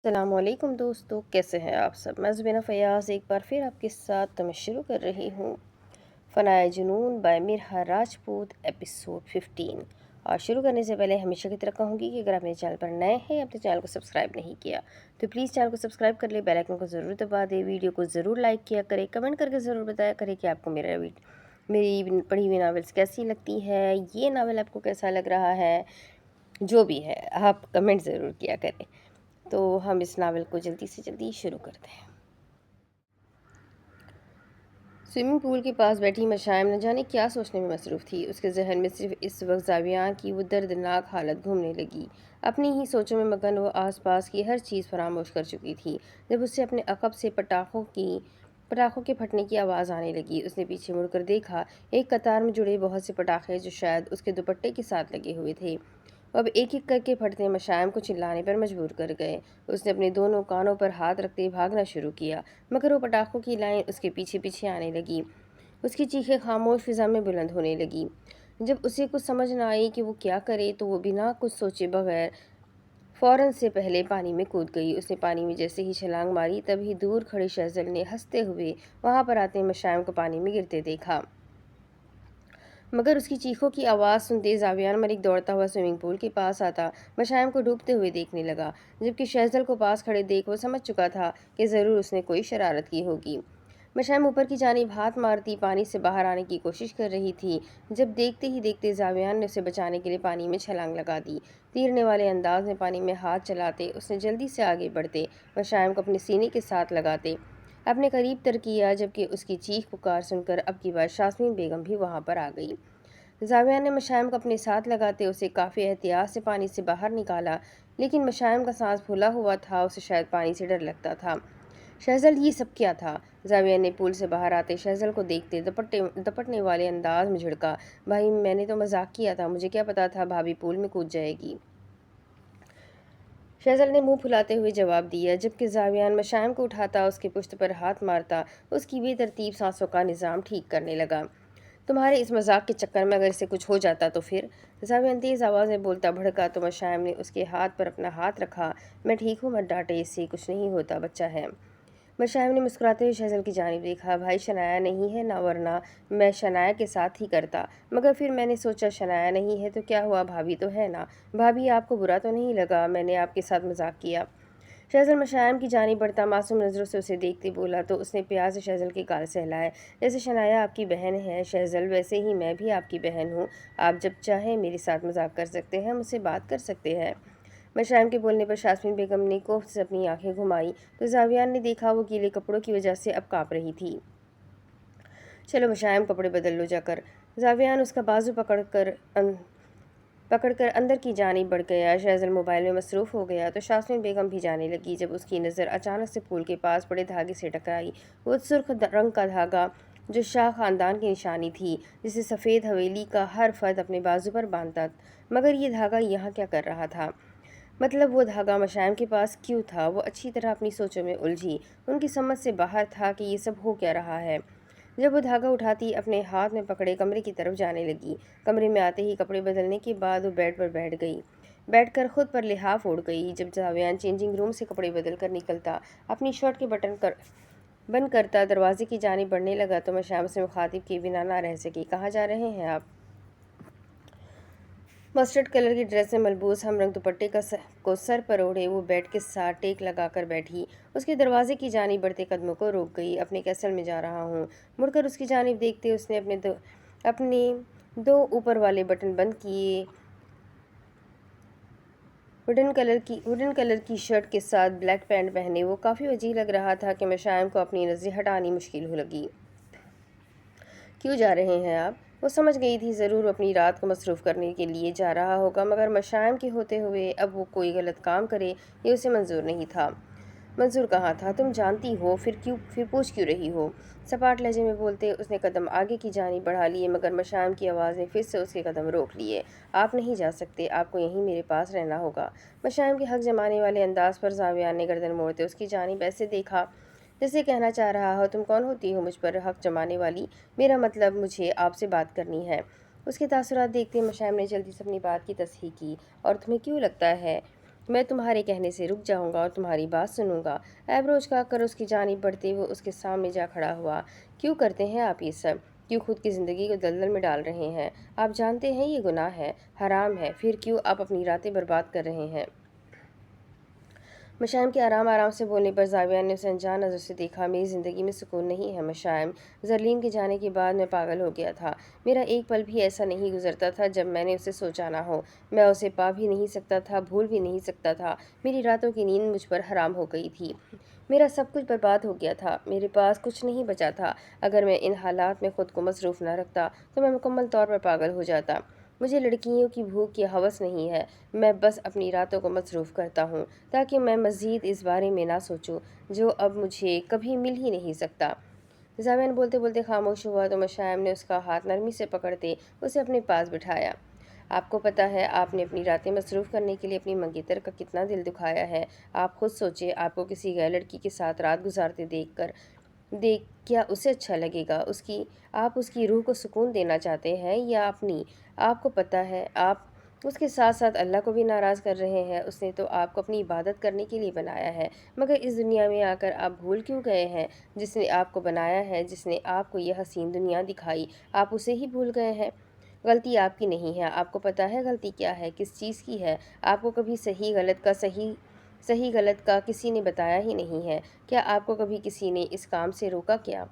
السلام علیکم دوستو، کیسے ہیں آپ سب؟ میں زبینہ فیاض ایک بار پھر آپ کے ساتھ تو میں شروع کر رہی ہوں فنائے جنون بائی مرحا راجپوت ایپیسوڈ 15۔ اور شروع کرنے سے پہلے ہمیشہ کی طرح کہوں گی کہ اگر آپ میرے چینل پر نئے ہیں اپنے چینل کو سبسکرائب نہیں کیا تو پلیز چینل کو سبسکرائب کر لیں، بیل آئیکن کو ضرور دبا دیں، ویڈیو کو ضرور لائک کیا کریں، کمنٹ کر کے ضرور بتایا کریں کہ آپ کو میری پڑھی ہوئی ناولس کیسی لگتی ہے، یہ ناول آپ کو کیسا لگ رہا ہے، جو بھی ہے آپ کمنٹ ضرور کیا کریں۔ تو ہم اس ناول کو جلدی سے جلدی شروع کرتے ہیں۔ سوئمنگ پول کے پاس بیٹھی مشائم نہ جانے کیا سوچنے میں مصروف تھی۔ اس کے ذہن میں صرف اس وقت زاویہ کی وہ دردناک حالت گھومنے لگی۔ اپنی ہی سوچوں میں مگن وہ آس پاس کی ہر چیز فراموش کر چکی تھی۔ جب اسے اپنے عقب سے پٹاخوں کے پھٹنے کی آواز آنے لگی، اس نے پیچھے مڑ کر دیکھا۔ ایک قطار میں جڑے بہت سے پٹاخے جو شاید اس کے دوپٹے کے ساتھ لگے ہوئے تھے، اب ایک ایک کر کے پھٹتے مشائم کو چلانے پر مجبور کر گئے۔ اس نے اپنے دونوں کانوں پر ہاتھ رکھتے بھاگنا شروع کیا، مگر وہ پٹاخوں کی لائن اس کے پیچھے پیچھے آنے لگی۔ اس کی چیخیں خاموش فضا میں بلند ہونے لگی۔ جب اسے کچھ سمجھ نہ آئی کہ وہ کیا کرے تو وہ بنا کچھ سوچے بغیر فوراً سے پہلے پانی میں کود گئی۔ اس نے پانی میں جیسے ہی چھلانگ ماری، تبھی دور کھڑے شہزل نے ہنستے ہوئے وہاں پر آتے مشائم کو پانی میں گرتے دیکھا۔ مگر اس کی چیخوں کی آواز سنتے زاویہ ملک دوڑتا ہوا سوئمنگ پول کے پاس آتا مشائم کو ڈوبتے ہوئے دیکھنے لگا، جبکہ شہزل کو پاس کھڑے دیکھ وہ سمجھ چکا تھا کہ ضرور اس نے کوئی شرارت کی ہوگی۔ مشائم اوپر کی جانب ہاتھ مارتی پانی سے باہر آنے کی کوشش کر رہی تھی، جب دیکھتے ہی دیکھتے زاویہ نے اسے بچانے کے لیے پانی میں چھلانگ لگا دی۔ تیرنے والے انداز میں پانی میں ہاتھ چلاتے اس نے جلدی سے آگے بڑھتے مشائم کو اپنے سینے کے ساتھ لگاتے اپنے قریب تر کیا، جبکہ اس کی چیخ پکار سن کر اب کی بار شاسمین بیگم بھی وہاں پر آ گئی۔ زاویہ نے مشائم کو اپنے ساتھ لگاتے اسے کافی احتیاط سے پانی سے باہر نکالا، لیکن مشائم کا سانس پھولا ہوا تھا، اسے شاید پانی سے ڈر لگتا تھا۔ شہزل یہ سب کیا تھا؟ زاویہ نے پول سے باہر آتے شہزل کو دیکھتے دپٹنے والے انداز میں جھڑکا، بھائی میں نے تو مذاق کیا تھا، مجھے کیا پتا تھا بھابھی پول میں کود جائے گی۔ شہزل نے منہ پھلاتے ہوئے جواب دیا، جبکہ زاویہ مشائم کو اٹھاتا اس کے پشت پر ہاتھ مارتا اس کی بے ترتیب سانسوں کا نظام ٹھیک کرنے لگا۔ تمہارے اس مذاق کے چکر میں اگر اسے کچھ ہو جاتا تو پھر؟ زاویہ تیز آواز میں بولتا بھڑکا تو مشائم نے اس کے ہاتھ پر اپنا ہاتھ رکھا، میں ٹھیک ہوں، مت ڈانٹے، اس سے کچھ نہیں ہوتا، بچہ ہے۔ مشائم نے مسکراتے ہوئے شہزل کی جانب دیکھا، بھائی شنایا نہیں ہے نا، ورنہ میں شنایا کے ساتھ ہی کرتا، مگر پھر میں نے سوچا شنایا نہیں ہے تو کیا ہوا، بھابھی تو ہے نا، بھابھی آپ کو برا تو نہیں لگا، میں نے آپ کے ساتھ مذاق کیا؟ شہزل مشائم کی جانب بڑھتا معصوم نظروں سے اسے دیکھتے بولا تو اس نے پیار سے شہزل کے گال سہلائے، جیسے شنایا آپ کی بہن ہے شہزل، ویسے ہی میں بھی آپ کی بہن ہوں، آپ جب چاہیں میرے ساتھ مذاق کر سکتے ہیں، مجھ سے بات کر سکتے ہیں۔ مشائم کے بولنے پر شاسمین بیگم نے کوفت سے اپنی آنکھیں گھمائی تو زاویہ نے دیکھا وہ گیلے کپڑوں کی وجہ سے اب کانپ رہی تھی۔ چلو مشائم کپڑے بدل لو جا کر۔ زاویہ اس کا بازو پکڑ کر اندر کی جانب بڑھ گیا۔ شہزل موبائل میں مصروف ہو گیا تو شاسمین بیگم بھی جانے لگی، جب اس کی نظر اچانک سے پول کے پاس پڑے دھاگے سے ٹکرائی۔ وہ سرخ رنگ کا دھاگا جو شاہ خاندان کی نشانی تھی، جسے سفید حویلی کا ہر فرد اپنے بازو پر باندھتا، مگر یہ دھاگا یہاں کیا کر رہا تھا؟ مطلب وہ دھاگا مشائم کے پاس کیوں تھا؟ وہ اچھی طرح اپنی سوچوں میں الجھی، ان کی سمجھ سے باہر تھا کہ یہ سب ہو کیا رہا ہے۔ جب وہ دھاگا اٹھاتی اپنے ہاتھ میں پکڑے کمرے کی طرف جانے لگی، کمرے میں آتے ہی کپڑے بدلنے کے بعد وہ بیڈ پر بیٹھ گئی، بیٹھ کر خود پر لحاف اوڑھ گئی۔ جب زاویہ چینجنگ روم سے کپڑے بدل کر نکلتا اپنی شرٹ کے بٹن بند کرتا دروازے کی جانب بڑھنے لگا تو مشائم سے مخاطب کیے بنا نہ رہ سکی، کہاں جا رہے ہیں آپ؟ مسٹرڈ کلر کی ڈریس میں ملبوس ہم رنگ دوپٹے کو سر پر اوڑھے وہ بیڈ کے ساتھ ٹیک لگا کر بیٹھی، اس کے دروازے کی جانب بڑھتے قدموں کو روک گئی۔ اپنے کیسل میں جا رہا ہوں۔ مڑ کر اس کی جانب دیکھتے اس نے اپنے دو اوپر والے بٹن بند کیے ووڈن کلر کی شرٹ کے ساتھ بلیک پینٹ پہنے وہ کافی وجیح لگ رہا تھا کہ مشائم کو اپنی نظریں ہٹانی مشکل ہو لگی۔ کیوں جا رہے ہیں آپ؟ وہ سمجھ گئی تھی ضرور اپنی رات کو مصروف کرنے کے لیے جا رہا ہوگا، مگر مشائم کے ہوتے ہوئے اب وہ کوئی غلط کام کرے یہ اسے منظور نہیں تھا۔ منظور کہاں تھا؟ تم جانتی ہو، پھر پوچھ کیوں رہی ہو؟ سپاٹ لہجے میں بولتے اس نے قدم آگے کی جانب بڑھا لیے، مگر مشائم کی آواز نے پھر سے اس کے قدم روک لیے۔ آپ نہیں جا سکتے، آپ کو یہیں میرے پاس رہنا ہوگا۔ مشائم کے حق جمانے والے انداز پر زاویہ نے گردن موڑتے اس کی جانب ایسے دیکھا جیسے کہنا چاہ رہا ہو، تم کون ہوتی ہو مجھ پر حق جمانے والی؟ میرا مطلب مجھے آپ سے بات کرنی ہے۔ اس کے تاثرات دیکھتے مشائم نے جلدی سے اپنی بات کی تصحیح کی، اور تمہیں کیوں لگتا ہے میں تمہارے کہنے سے رک جاؤں گا اور تمہاری بات سنوں گا۔ ایبرو اچکا کر اس کی جانب بڑھتے وہ اس کے سامنے جا کھڑا ہوا۔ کیوں کرتے ہیں آپ یہ سب؟ کیوں خود کی زندگی کو دلدل میں ڈال رہے ہیں؟ آپ جانتے ہیں یہ گناہ ہے، حرام ہے، پھر کیوں آپ اپنی راتیں برباد کر رہے ہیں؟ مشائم کے آرام سے بولنے پر زاویہ نے اسے انجان نظر سے دیکھا۔ میری زندگی میں سکون نہیں ہے مشائم۔ زرلین کے جانے کے بعد میں پاگل ہو گیا تھا۔ میرا ایک پل بھی ایسا نہیں گزرتا تھا جب میں نے اسے سوچا نہ ہو۔ میں اسے پا بھی نہیں سکتا تھا، بھول بھی نہیں سکتا تھا۔ میری راتوں کی نیند مجھ پر حرام ہو گئی تھی۔ میرا سب کچھ برباد ہو گیا تھا۔ میرے پاس کچھ نہیں بچا تھا۔ اگر میں ان حالات میں خود کو مصروف نہ رکھتا تو میں مکمل طور پر پاگل ہو جاتا۔ مجھے لڑکیوں کی بھوک کی ہوس نہیں ہے۔ میں بس اپنی راتوں کو مصروف کرتا ہوں تاکہ میں مزید اس بارے میں نہ سوچوں جو اب مجھے کبھی مل ہی نہیں سکتا۔ زاویہ نے بولتے بولتے خاموش ہوا تو مشائم نے اس کا ہاتھ نرمی سے پکڑتے اسے اپنے پاس بٹھایا۔ آپ کو پتہ ہے آپ نے اپنی راتیں مصروف کرنے کے لیے اپنی منگیتر کا کتنا دل دکھایا ہے۔ آپ خود سوچیں، آپ کو کسی غیر لڑکی کے ساتھ رات گزارتے دیکھ کیا اسے اچھا لگے گا؟ آپ اس کی روح کو سکون دینا چاہتے ہیں یا اپنی؟ آپ کو پتہ ہے آپ اس کے ساتھ ساتھ اللہ کو بھی ناراض کر رہے ہیں۔ اس نے تو آپ کو اپنی عبادت کرنے کے لیے بنایا ہے، مگر اس دنیا میں آ کر آپ بھول کیوں گئے ہیں جس نے آپ کو بنایا ہے، جس نے آپ کو یہ حسین دنیا دکھائی، آپ اسے ہی بھول گئے ہیں؟ غلطی آپ کی نہیں ہے۔ آپ کو پتہ ہے غلطی کیا ہے، کس چیز کی ہے؟ آپ کو کبھی صحیح غلط کا کسی نے بتایا ہی نہیں ہے۔ کیا آپ کو کبھی کسی نے اس کام سے روکا؟ کیا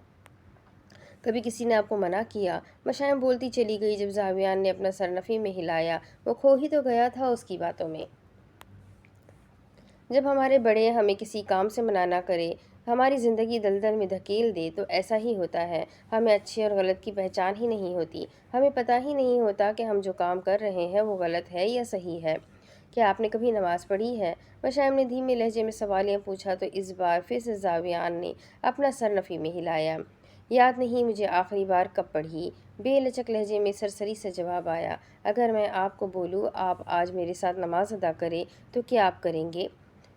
کبھی کسی نے آپ کو منع کیا؟ مشائم بولتی چلی گئی جب زاویان نے اپنا سر نفی میں ہلایا۔ وہ کھو ہی تو گیا تھا اس کی باتوں میں۔ جب ہمارے بڑے ہمیں کسی کام سے منع نہ کرے، ہماری زندگی دلدل میں دھکیل دے تو ایسا ہی ہوتا ہے۔ ہمیں اچھے اور غلط کی پہچان ہی نہیں ہوتی۔ ہمیں پتہ ہی نہیں ہوتا کہ ہم جو کام کر رہے ہیں وہ غلط ہے یا صحیح ہے۔ کیا آپ نے کبھی نماز پڑھی ہے؟ مشائم نے دھیمے لہجے میں سوالیہ پوچھا تو اس بار پھر سے زاویان نے اپنا سر نفی میں ہلایا۔ یاد نہیں مجھے آخری بار کب پڑھی، بے لچک لہجے میں سرسری سے جواب آیا۔ اگر میں آپ کو بولوں آپ آج میرے ساتھ نماز ادا کریں تو کیا آپ کریں گے؟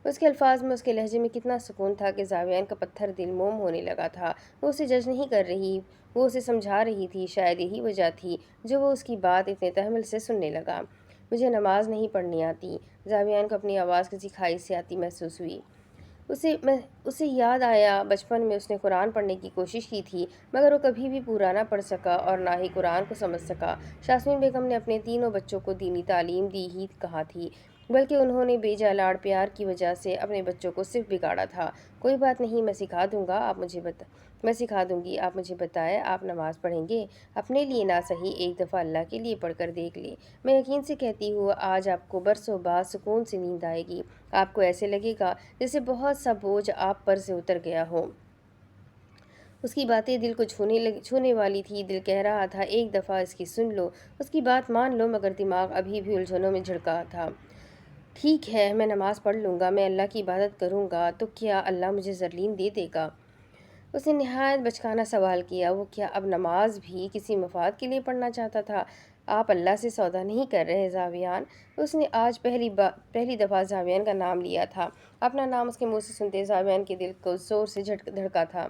اس کے الفاظ میں اس کے لہجے میں کتنا سکون تھا کہ زاویان کا پتھر دل موم ہونے لگا تھا۔ وہ اسے جج نہیں کر رہی، وہ اسے سمجھا رہی تھی۔ شاید یہی وجہ تھی جو وہ اس کی بات اتنے تحمل سے سننے لگا۔ مجھے نماز نہیں پڑھنی آتی۔ زاویان کو اپنی آواز کسی کھائی سے آتی محسوس ہوئی۔ اسے یاد آیا بچپن میں اس نے قرآن پڑھنے کی کوشش کی تھی مگر وہ کبھی بھی پورا نہ پڑھ سکا اور نہ ہی قرآن کو سمجھ سکا۔ شاسمین بیگم نے اپنے تینوں بچوں کو دینی تعلیم دی ہی کہا تھی، بلکہ انہوں نے بیجا لاڑ پیار کی وجہ سے اپنے بچوں کو صرف بگاڑا تھا۔ کوئی بات نہیں، میں سکھا دوں گی، آپ مجھے بتائیں آپ نماز پڑھیں گے؟ اپنے لیے نہ صحیح ایک دفعہ اللہ کے لیے پڑھ کر دیکھ لیں۔ میں یقین سے کہتی ہوں آج آپ کو برسوں بعد سکون سے نیند آئے گی۔ آپ کو ایسے لگے گا جیسے بہت سا بوجھ آپ پر سے اتر گیا ہو۔ اس کی باتیں دل کو چھونے والی تھی۔ دل کہہ رہا تھا ایک دفعہ اس کی سن لو، اس کی بات مان لو، مگر دماغ ابھی بھی الجھنوں میں جھڑکا تھا۔ ٹھیک ہے، میں نماز پڑھ لوں گا، میں اللہ کی عبادت کروں گا، تو کیا اللہ مجھے زرلین دے دے گا؟ اس نے نہایت بچکانہ سوال کیا۔ وہ کیا اب نماز بھی کسی مفاد کے لیے پڑھنا چاہتا تھا؟ آپ اللہ سے سودا نہیں کر رہے زاویان؟ اس نے آج پہلی دفعہ زاویان کا نام لیا تھا۔ اپنا نام اس کے منہ سے سنتے زاویان کے دل کو زور سے دھڑکا تھا۔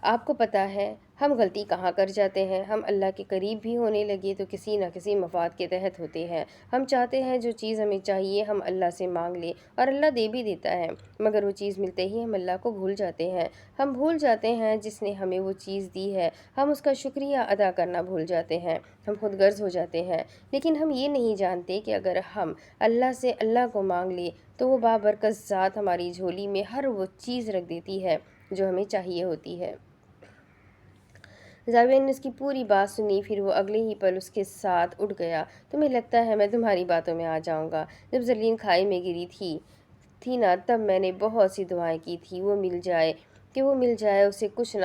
آپ کو پتہ ہے ہم غلطی کہاں کر جاتے ہیں؟ ہم اللہ کے قریب بھی ہونے لگے تو کسی نہ کسی مفاد کے تحت ہوتے ہیں۔ ہم چاہتے ہیں جو چیز ہمیں چاہیے ہم اللہ سے مانگ لیں اور اللہ دے بھی دیتا ہے، مگر وہ چیز ملتے ہی ہم اللہ کو بھول جاتے ہیں۔ ہم بھول جاتے ہیں جس نے ہمیں وہ چیز دی ہے، ہم اس کا شکریہ ادا کرنا بھول جاتے ہیں، ہم خود غرض ہو جاتے ہیں۔ لیکن ہم یہ نہیں جانتے کہ اگر ہم اللہ سے اللہ کو مانگ لیں تو وہ بابرکت ذات ہماری جھولی میں ہر وہ چیز رکھ دیتی ہے جو ہمیں چاہیے ہوتی ہے۔ زاویان نے اس کی پوری بات سنی، پھر وہ اگلے ہی پل اس کے ساتھ اٹھ گیا۔ تمہیں لگتا ہے میں تمہاری باتوں میں آ جاؤں گا؟ جب زرلین کھائی میں گری تھی نا، تب میں نے بہت سی دعائیں کی تھی وہ مل جائے، اسے کچھ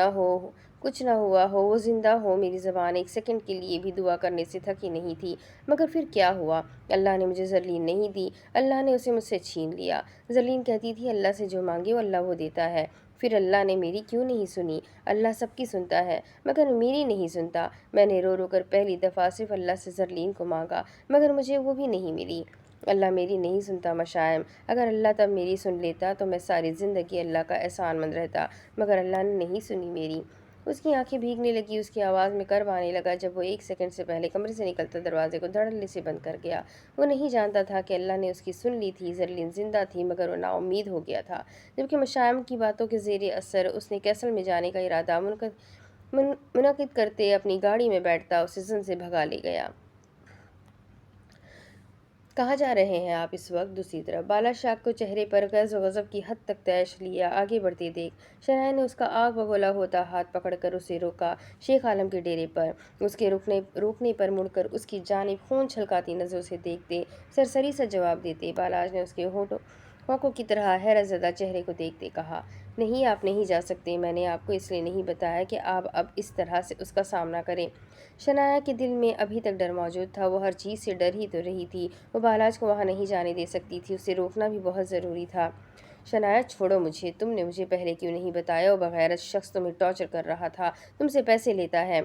نہ ہوا ہو، وہ زندہ ہو۔ میری زبان ایک سیکنڈ کے لیے بھی دعا کرنے سے تھکی نہیں تھی، مگر پھر کیا ہوا؟ اللہ نے مجھے زرلین نہیں دی، اللہ نے اسے مجھ سے چھین لیا۔ زرلین کہتی تھی اللہ سے جو مانگے وہ اللہ وہ دیتا ہے۔ پھر اللہ نے میری کیوں نہیں سنی؟ اللہ سب کی سنتا ہے مگر میری نہیں سنتا۔ میں نے رو رو کر پہلی دفعہ صرف اللہ سے زرلین کو مانگا، مگر مجھے وہ بھی نہیں ملی۔ اللہ میری نہیں سنتا مشائم۔ اگر اللہ تب میری سن لیتا تو میں ساری زندگی اللہ کا احسان مند رہتا، مگر اللہ نے نہیں سنی میری۔ اس کی آنکھیں بھیگنے لگی، اس کی آواز میں کرب آنے لگا جب وہ 1 سیکنڈ سے پہلے کمرے سے نکلتا دروازے کو دھڑلے سے بند کر گیا۔ وہ نہیں جانتا تھا کہ اللہ نے اس کی سن لی تھی۔ زرلین زندہ تھی مگر وہ نا امید ہو گیا تھا۔ جبکہ مشائم کی باتوں کے زیر اثر اس نے کیسل میں جانے کا ارادہ منعقد کرتے اپنی گاڑی میں بیٹھتا اسے زن سے بھگا لے گیا۔ کہاں جا رہے ہیں آپ اس وقت؟ دوسری طرف بالا شاہ کو چہرے پر غیظ و غضب کی حد تک تیش لیا آگے بڑھتے دیکھ شنایا نے اس کا آگ بگولا ہوتا ہاتھ پکڑ کر اسے روکا۔ شیخ عالم کے ڈیرے پر اس کے روکنے پر مڑ کر اس کی جانب خون چھلکاتی نظروں سے دیکھتے سرسری سا جواب دیتے بالاج نے اس کے ہونٹوں کی طرح حیرت زدہ چہرے کو دیکھتے کہا، نہیں آپ نہیں جا سکتے۔ میں نے آپ کو اس لیے نہیں بتایا کہ آپ اب اس طرح سے اس کا سامنا کریں۔ شنایا کے دل میں ابھی تک ڈر موجود تھا۔ وہ ہر چیز سے ڈر ہی تو رہی تھی۔ وہ بالاج کو وہاں نہیں جانے دے سکتی تھی، اسے روکنا بھی بہت ضروری تھا۔ شنایا چھوڑو مجھے، تم نے مجھے پہلے کیوں نہیں بتایا؟ وہ بغیرت شخص تمہیں ٹارچر کر رہا تھا، تم سے پیسے لیتا ہے۔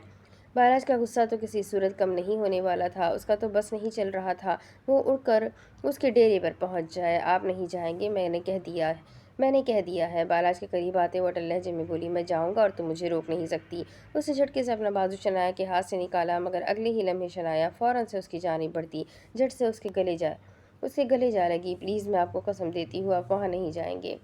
بالاج کا غصہ تو کسی صورت کم نہیں ہونے والا تھا، اس کا تو بس نہیں چل رہا تھا وہ اڑ کر اس کے ڈیرے پر پہنچ جائے۔ آپ نہیں جائیں گے، میں نے کہہ دیا ہے۔ بالاج کے قریب آتے وہ اٹل لہجے میں بولی، میں جاؤں گا اور تم مجھے روک نہیں سکتی۔ اس نے جھٹکے سے اپنا بازو شنایا کے ہاتھ سے نکالا مگر اگلے ہی لمحے شنایا فوراً سے اس کی جانب بڑھتی جھٹ سے اس کے گلے جا لگی۔ پلیز میں آپ کو قسم دیتی ہوں آپ وہاں نہیں جائیں گے۔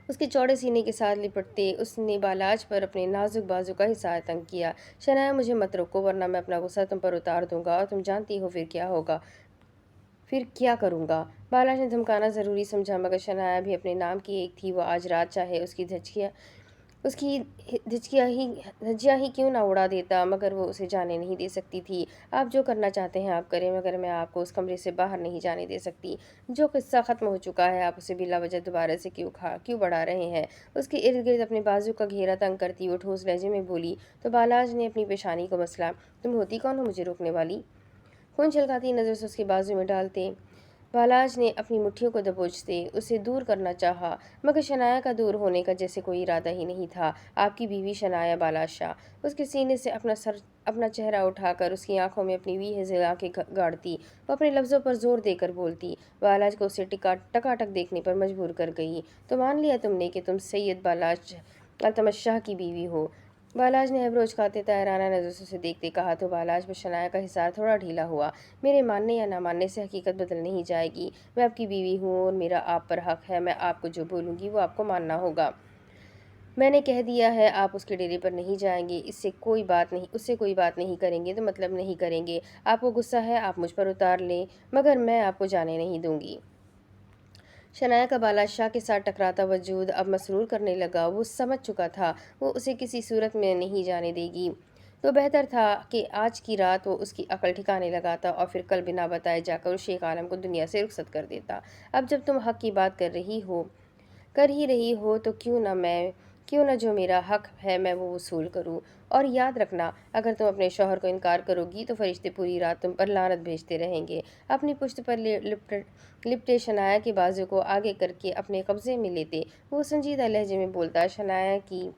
اس کے چوڑے سینے کے ساتھ لپٹتے اس نے بالاج پر اپنے نازک بازو کا حصار تنگ کیا۔ شنایا مجھے مت روکو ورنہ میں اپنا غصہ تم پر اتار دوں گا اور تم جانتی ہو پھر کیا کروں گا۔ بالاج نے دھمکانا ضروری سمجھا مگر شنایا بھی اپنے نام کی ایک تھی۔ وہ آج رات چاہے اس کی دھجیاں ہی کیوں نہ اڑا دیتا مگر وہ اسے جانے نہیں دے سکتی تھی۔ آپ جو کرنا چاہتے ہیں آپ کریں مگر میں آپ کو اس کمرے سے باہر نہیں جانے دے سکتی۔ جو قصہ ختم ہو چکا ہے آپ اسے بلا وجہ دوبارہ سے کیوں بڑھا رہے ہیں؟ اس کے ارد گرد اپنے بازو کا گھیرا تنگ کرتی وہ ٹھوس لہجے میں بولی تو بالاج نے اپنی پیشانی کو مسلا، تم ہوتی کون ہو مجھے روکنے والی؟ خون چھلکاتی نظر سے اس کے بازو میں ڈالتے بالاج نے اپنی مٹھیوں کو دبوچتے اسے دور کرنا چاہا مگر شنایا کا دور ہونے کا جیسے کوئی ارادہ ہی نہیں تھا۔ آپ کی بیوی شنایا بالاج شاہ۔ اس کے سینے سے اپنا چہرہ اٹھا کر اس کی آنکھوں میں اپنی حزل آنکھیں گاڑتی وہ اپنے لفظوں پر زور دے کر بولتی بالاج کو اسے ٹکاٹک دیکھنے پر مجبور کر گئی، تو مان لیا تم نے کہ تم سید بالاج التمش شاہ کی بیوی ہو؟ بالاج نے ایبرو اچکاتے طائرانہ نظروں سے اسے دیکھتے کہا تو بالاج پر شنایا کا حصار تھوڑا ڈھیلا ہوا، میرے ماننے یا نہ ماننے سے حقیقت بدل نہیں جائے گی۔ میں آپ کی بیوی ہوں اور میرا آپ پر حق ہے، میں آپ کو جو بولوں گی وہ آپ کو ماننا ہوگا۔ میں نے کہہ دیا ہے آپ اس کے ڈیرے پر نہیں جائیں گے، اس سے کوئی بات نہیں کریں گے تو مطلب نہیں کریں گے۔ آپ کو غصہ ہے آپ مجھ پر اتار لیں مگر میں آپ کو جانے نہیں دوں گی۔ شنایا کا بالاج شاہ کے ساتھ ٹکراتا وجود اب مسرور کرنے لگا۔ وہ سمجھ چکا تھا وہ اسے کسی صورت میں نہیں جانے دے گی، تو بہتر تھا کہ آج کی رات وہ اس کی عقل ٹھکانے لگاتا اور پھر کل بنا بتائے جا کر شیخ عالم کو دنیا سے رخصت کر دیتا۔ اب جب تم حق کی بات کر ہی رہی ہو تو کیوں نہ جو میرا حق ہے میں وہ وصول کروں۔ اور یاد رکھنا اگر تم اپنے شوہر کو انکار کرو گی تو فرشتے پوری رات تم پر لعنت بھیجتے رہیں گے۔ اپنی پشت پر لپٹے شنایا کے بازو کو آگے کر کے اپنے قبضے میں لیتے وہ سنجیدہ لہجے میں بولتا شنایا کی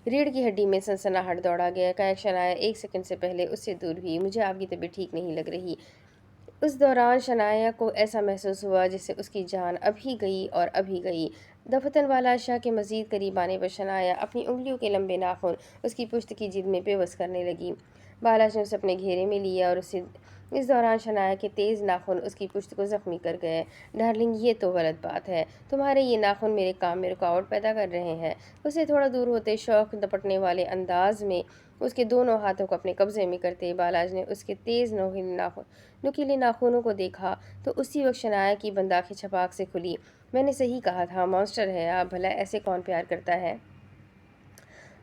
ریڑھ کی ہڈی میں سنسناہٹ دوڑا گیا۔ شنایا 1 سیکنڈ سے پہلے اس سے دور ہوئی، مجھے آپ کی طبیعت ٹھیک نہیں لگ رہی۔ اس دوران شنایا کو ایسا محسوس ہوا جیسے اس کی جان ابھی گئی۔ دفتن بالاج شاہ کے مزید قریب آنے پر شنایا اپنی انگلیوں کے لمبے ناخن اس کی پشت کی جلد میں پیوست کرنے لگی۔ بالاج نے اسے اپنے گھیرے میں لیا اور اس دوران شنایا کے تیز ناخن اس کی پشت کو زخمی کر گئے۔ ڈارلنگ یہ تو غلط بات ہے، تمہارے یہ ناخن میرے کام میں رکاوٹ پیدا کر رہے ہیں۔ اسے تھوڑا دور ہوتے شوق دپٹنے والے انداز میں اس کے دونوں ہاتھوں کو اپنے قبضے میں کرتے بالاج نے اس کے تیز نوکیلے ناخنوں کو دیکھا تو اسی وقت شنایا کی بند آنکھیں چھپاک سے کھلی۔ میں نے صحیح کہا تھا مانسٹر ہے آپ، بھلا ایسے کون پیار کرتا ہے؟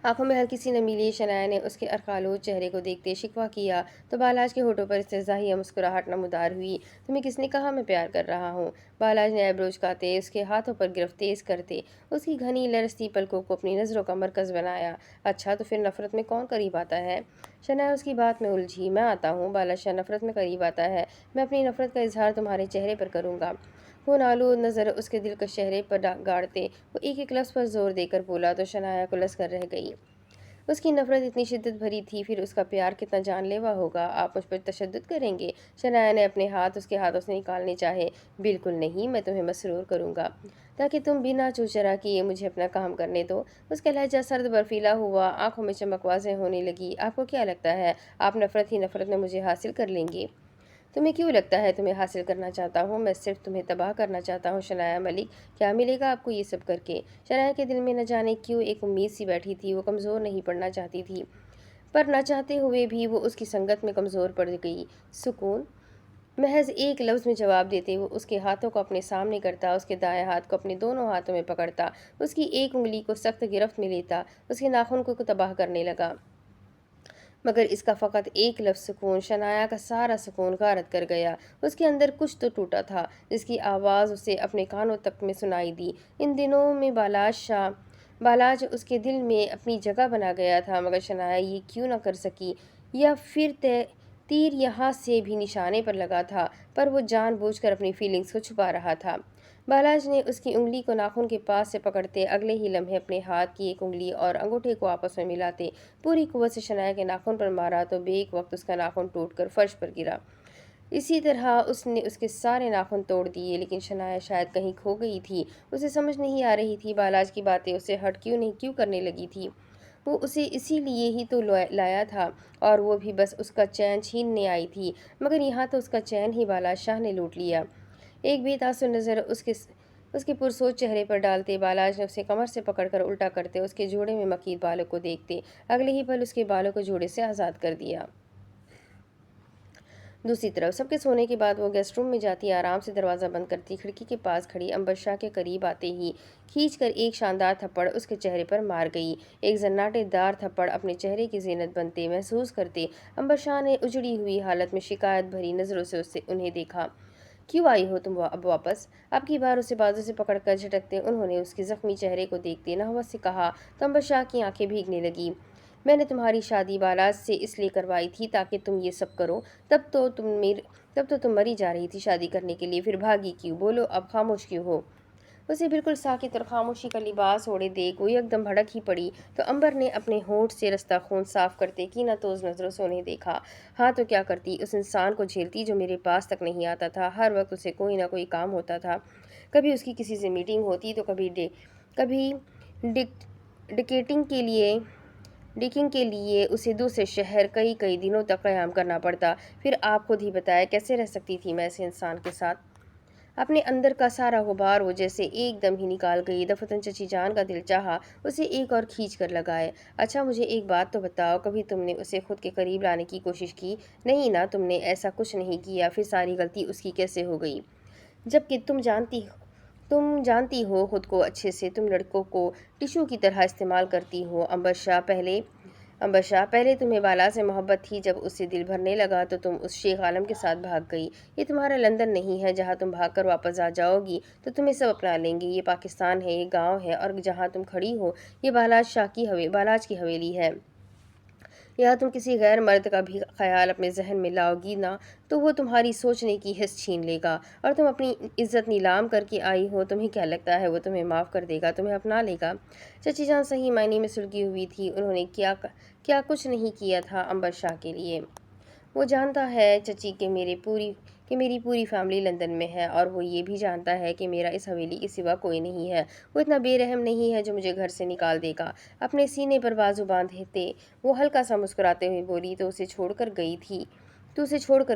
آنکھوں میں ہلکی سی نمی لی شنایا نے اس کے ارخالود چہرے کو دیکھتے شکوہ کیا تو بالاج کے ہونٹوں پر استحضاء مسکراہٹ نمودار ہوئی۔ تمہیں کس نے کہا میں پیار کر رہا ہوں؟ بالاج نے ایبرو اچکاتے اس کے ہاتھوں پر گرفت تیز کرتے اس کی گھنی لرزتی پلکوں کو اپنی نظروں کا مرکز بنایا۔ اچھا تو پھر نفرت میں کون قریب آتا ہے؟ شنایا اس کی بات میں الجھی، میں آتا ہوں۔ بالاج شاہ نفرت میں قریب آتا ہے، میں اپنی نفرت کا اظہار تمہارے چہرے پر کروں گا۔ خون آلود نظر اس کے دلکش چہرے پر گاڑتے وہ ایک ایک لفظ پر زور دے کر بولا تو شنایا کو لس کر رہ گئی۔ اس کی نفرت اتنی شدت بھری تھی، پھر اس کا پیار کتنا جان لیوا ہوگا۔ آپ مجھ پر تشدد کریں گے؟ شنایا نے اپنے ہاتھ اس کے ہاتھوں سے نکالنے چاہے۔ بالکل نہیں، میں تمہیں مسرور کروں گا تاکہ تم بنا چوچرا کیے مجھے اپنا کام کرنے دو۔ اس کا لہجہ سرد برفیلا ہوا، آنکھوں میں چمک واضح ہونے لگی۔ آپ کو کیا لگتا ہے آپ نفرت ہی نفرت میں مجھے حاصل کر لیں گے؟ تمہیں کیوں لگتا ہے تمہیں حاصل کرنا چاہتا ہوں؟ میں صرف تمہیں تباہ کرنا چاہتا ہوں شنایا ملک۔ کیا ملے گا آپ کو یہ سب کر کے؟ شنایا کے دل میں نہ جانے کیوں ایک امید سی بیٹھی تھی۔ وہ کمزور نہیں پڑنا چاہتی تھی، پر نہ چاہتے ہوئے بھی وہ اس کی سنگت میں کمزور پڑ گئی۔ سکون۔ محض ایک لفظ میں جواب دیتے وہ اس کے ہاتھوں کو اپنے سامنے کرتا، اس کے دائیں ہاتھ کو اپنے دونوں ہاتھوں میں پکڑتا، اس کی ایک انگلی کو سخت گرفت میں لیتا، اس کے ناخن کو تباہ کرنے لگا۔ مگر اس کا فقط ایک لفظ سکون شنایا کا سارا سکون غارت کر گیا۔ اس کے اندر کچھ تو ٹوٹا تھا جس کی آواز اسے اپنے کانوں تک میں سنائی دی۔ ان دنوں میں بالاج اس کے دل میں اپنی جگہ بنا گیا تھا، مگر شنایا یہ کیوں نہ کر سکی؟ یا پھر تیر یہاں سے بھی نشانے پر لگا تھا، پر وہ جان بوجھ کر اپنی فیلنگز کو چھپا رہا تھا۔ بالاج نے اس کی انگلی کو ناخن کے پاس سے پکڑتے اگلے ہی لمحے اپنے ہاتھ کی ایک انگلی اور انگوٹھے کو آپس میں ملاتے پوری قوت سے شنایا کے ناخن پر مارا تو بیک وقت اس کا ناخن ٹوٹ کر فرش پر گرا۔ اسی طرح اس نے اس کے سارے ناخن توڑ دیے، لیکن شنایا شاید کہیں کھو گئی تھی۔ اسے سمجھ نہیں آ رہی تھی بالاج کی باتیں اسے ہرٹ کیوں کرنے لگی تھی۔ وہ اسے اسی لیے ہی تو لایا تھا، اور وہ بھی بس اس کا چین چھیننے آئی تھی، مگر یہاں تو اس کا چین ہی بالاج شاہ نے لوٹ لیا۔ ایک بے تاثر نظر اس کے پرسوچ چہرے پر ڈالتے بالاج نے اسے کمر سے پکڑ کر الٹا کرتے اس کے جوڑے میں مقید بالوں کو دیکھتے اگلے ہی پل اس کے بالوں کو جوڑے سے آزاد کر دیا۔ دوسری طرف سب کے سونے کے بعد وہ گیسٹ روم میں جاتی، آرام سے دروازہ بند کرتی، کھڑکی کے پاس کھڑی امبر شاہ کے قریب آتے ہی کھینچ کر ایک شاندار تھپڑ اس کے چہرے پر مار گئی۔ ایک زناٹے دار تھپڑ اپنے چہرے کی زینت بنتے محسوس کرتے امبر شاہ نے اجڑی ہوئی حالت میں شکایت بھری نظروں سے انہیں دیکھا۔ کیوں آئی ہو تم اب واپس؟ اب کی بار اسے بازو سے پکڑ کر جھٹکتے انہوں نے اس کے زخمی چہرے کو دیکھتے نحوست سے کہا تو امبر شاہ کی آنکھیں بھیگنے لگی۔ میں نے تمہاری شادی بالاج سے اس لیے کروائی تھی تاکہ تم یہ سب کرو، تب تو تم مری جا رہی تھی شادی کرنے کے لیے، پھر بھاگی کیوں؟ بولو اب، خاموش کیوں ہو؟ اسے بالکل ساکت اور خاموشی کا لباس اوڑھے دیکھ وہ یک دم بھڑک ہی پڑی تو امبر نے اپنے ہونٹ سے رستا خون صاف کرتے کینہ توز نظروں سے انہیں دیکھا۔ ہاں تو کیا کرتی؟ اس انسان کو جھیلتی جو میرے پاس تک نہیں آتا تھا۔ ہر وقت اسے کوئی نہ کوئی کام ہوتا تھا، کبھی اس کی کسی سے میٹنگ ہوتی تو کبھی ڈیکنگ کے لیے اسے دوسرے شہر کئی دنوں تک قیام کرنا پڑتا۔ پھر آپ خود ہی بتائیں کیسے رہ سکتی تھی میں ایسے انسان کے ساتھ؟ اپنے اندر کا سارا غبار وہ جیسے ایک دم ہی نکال گئی۔ دفتن چچی جان کا دل چاہا اسے ایک اور کھینچ کر لگائے۔ اچھا مجھے ایک بات تو بتاؤ، کبھی تم نے اسے خود کے قریب لانے کی کوشش کی؟ نہیں نا، تم نے ایسا کچھ نہیں کیا، پھر ساری غلطی اس کی کیسے ہو گئی؟ جبکہ تم جانتی ہو خود کو اچھے سے، تم لڑکوں کو ٹشو کی طرح استعمال کرتی ہو۔ امبر شاہ پہلے تمہیں بالا سے محبت تھی، جب اس سے دل بھرنے لگا تو تم اس شیخ عالم کے ساتھ بھاگ گئی۔ یہ تمہارا لندن نہیں ہے جہاں تم بھاگ کر واپس آ جاؤ گی تو تمہیں سب اپنا لیں گے۔ یہ پاکستان ہے، یہ گاؤں ہے، اور جہاں تم کھڑی ہو یہ بالاج کی حویلی ہے۔ یا تم کسی غیر مرد کا بھی خیال اپنے ذہن میں لاؤ گی نا تو وہ تمہاری سوچنے کی حس چھین لے گا، اور تم اپنی عزت نیلام کر کے آئی ہو۔ تمہیں کیا لگتا ہے وہ تمہیں معاف کر دے گا، تمہیں اپنا لے گا؟ چچی جان صحیح معنی میں سلگی ہوئی تھی، انہوں نے کیا کچھ نہیں کیا تھا امبر شاہ کے لیے۔ وہ جانتا ہے چچی کہ میری پوری فیملی لندن میں ہے، اور وہ یہ بھی جانتا ہے کہ میرا اس حویلی کے سوا کوئی نہیں ہے۔ وہ اتنا بے رحم نہیں ہے جو مجھے گھر سے نکال دے گا۔ اپنے سینے پر بازو باندھتے وہ ہلکا سا مسکراتے ہوئے بولی تو اسے چھوڑ کر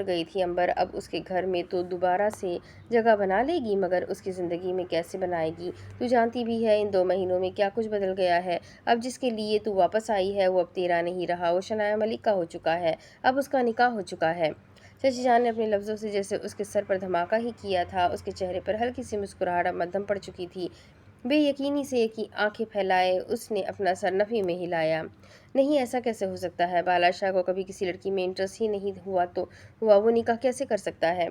گئی تھی امبر، اب اس کے گھر میں تو دوبارہ سے جگہ بنا لے گی، مگر اس کی زندگی میں کیسے بنائے گی؟ تو جانتی بھی ہے ان 2 مہینوں میں کیا کچھ بدل گیا ہے۔ اب جس کے لیے تو واپس آئی ہے وہ اب تیرا نہیں رہا، وہ شنایا ملک کا ہو چکا ہے، اب اس کا نکاح ہو چکا ہے۔ چچی جان نے اپنے لفظوں سے جیسے اس کے سر پر دھماکہ ہی کیا تھا، اس کے چہرے پر ہلکی سی مسکراہٹ اب مدھم پڑ چکی تھی۔ بے یقینی سے آنکھیں پھیلائے اس نے اپنا سر نفی میں ہلایا۔ نہیں، ایسا کیسے ہو سکتا ہے؟ بالا شاہ کو کبھی کسی لڑکی میں انٹرسٹ ہی نہیں ہوا وہ نکاح کیسے کر سکتا ہے؟